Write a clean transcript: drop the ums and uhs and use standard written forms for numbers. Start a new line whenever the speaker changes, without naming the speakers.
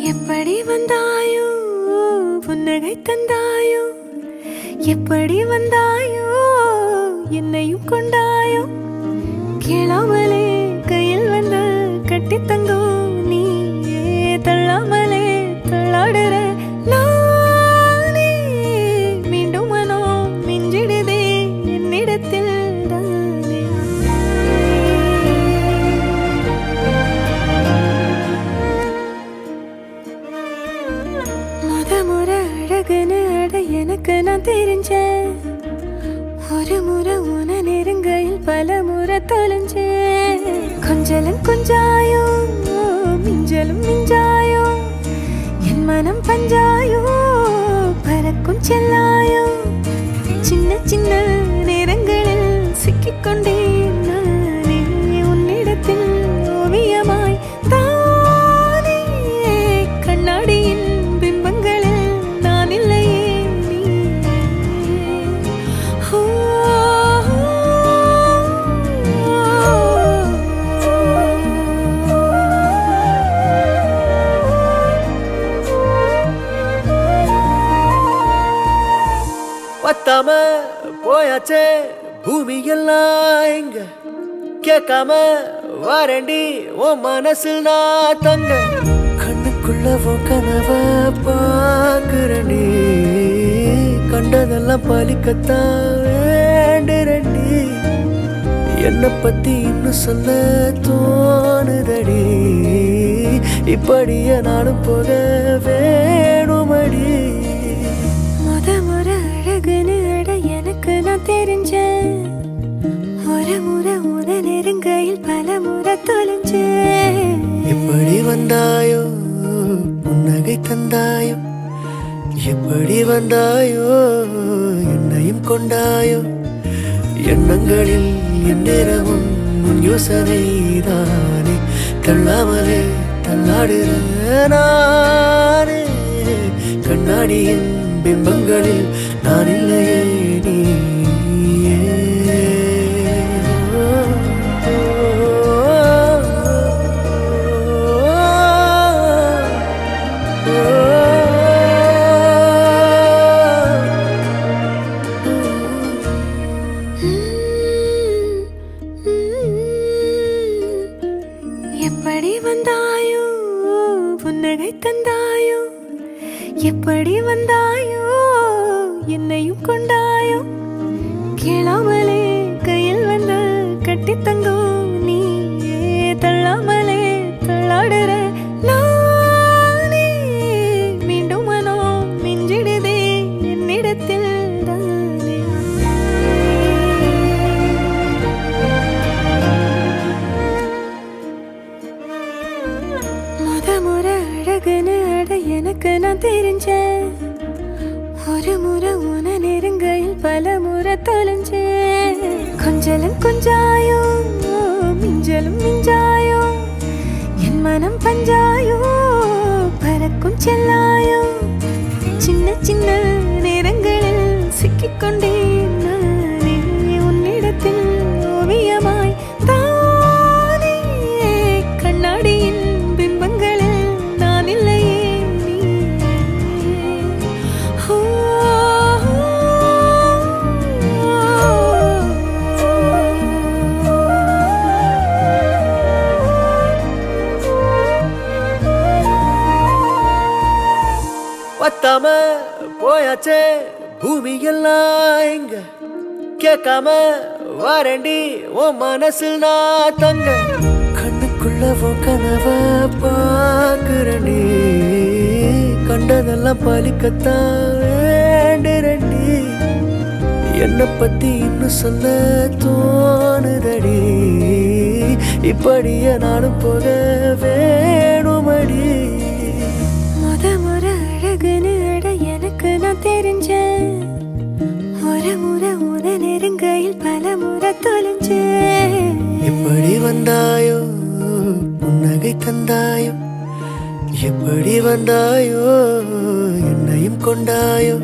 எப்படி வந்தாயோ புன்னகை தந்தாயோ, எப்படி வந்தாயோ என்னையும் கொண்டாயோ, கேளாமலே கையில் வந்து கட்டி தங்கோ நீ தள்ளாமலே தள்ளாடுற நானே, மீண்டும் மனோ மிஞ்சிடுதே என்னிடத்தில் தானே. முறை அழகுன்னு அட எனக்கு நான் தெரிஞ்சேன், ஒரு முறை உன நெருங்கையில் பல முறை தொலைஞ்சேன். கொஞ்சலும் கொஞ்சாயோ மிஞ்சலும் மிஞ்சாயோ, என் மனம் பஞ்சாயோ பறக்கும் செல்லாயோ, சின்ன சின்ன நேரங்களில் சிக்கிக்கொண்டேன் நானே உன்னிடத்தில் ஓவியமாய் தானே. கண்ணாடியின் பிம்பங்களில் நான் இல்லையே நீ.
பத்தாம போயாச்சே பூமி எல்லாம் எங்க, கேட்காம வாரண்டி உன் மனசில் நான் தங்க. கண்ணுக்குள்ள உன் கனவ பாக்குறண்டி, கண்டதெல்லாம் பலிக்கத்தான் வேண்டுரண்டி. என்னை பத்தி இன்னும் சொல்ல தோணுதடி, இப்படியே நானும் போக வேணுமடி.
முறை அழகுன்னு அட எனக்கு நான் தெரிஞ்சேன், ஒரு முறை உன நெருங்கையில் பல முறை தொலைஞ்சேன்.
எப்படி வந்தாயோ புன்னகை தந்தாயோ, எப்படி வந்தாயோ என்னையும் கொண்டாயோ, எண்ணங்களில் எந்நேரமும் யோசனை தானே, தள்ளாமலே தள்ளாடுற நானே. கண்ணாடியின் பிம்பங்களில் நான் இல்லையே நீ.
எப்படி வந்தாயோ புன்னகை தந்தாயோ, எப்படி வந்தாயோ என்னையும் கொண்டாயோ, கேளாமலே கையில் வந்து கட்டி தங்கோ நீ தள்ளாமலே தள்ளாடுற நானே, மீண்டும் மனோ மிஞ்சிடுதே என்னிடத்தில் தானே. முறை அழகுன்னு அட எனக்கு நான் தெரிஞ்சேன், ஒரு முறை உன நெருங்கையில் பல முறை தொலைஞ்சேன். கொஞ்சலும் கொஞ்சாயோ மிஞ்சலும் மிஞ்சாயோ, என் மனம் பஞ்சாயோ பறக்கும் செல்லாயோ, சின்ன சின்ன நேரங்களில் சிக்கிக்கொண்டேன் நானே உன்னிடத்தில் ஓவியமாய் தானே. கண்ணாடியின் பிம்பங்களில் நான் இல்லையே நீ.
பத்தாம போயாச்சே பூமி எல்லாம் எங்க, கேட்காம வாரண்டி உன் மனசில் நான் தங்க. கண்ணுக்குள்ள உன் கனவ பாக்குறண்டி, கண்டதெல்லாம் பலிக்கத்தான் வேண்டுரண்டி. என்னை பத்தி இன்னும் சொல்ல தோணுதடி, இப்படியே நானும் போக வேணுமடி.
முறை அழகுன்னு அட எனக்கு நான் தெரிஞ்சேன், ஒரு முறை உன நெருங்கையில் பல முறை தொலைஞ்சேன்.
எப்படி வந்தாயோ புன்னகை தந்தாயோ, எப்படி வந்தாயோ என்னையும் கொண்டாயோ,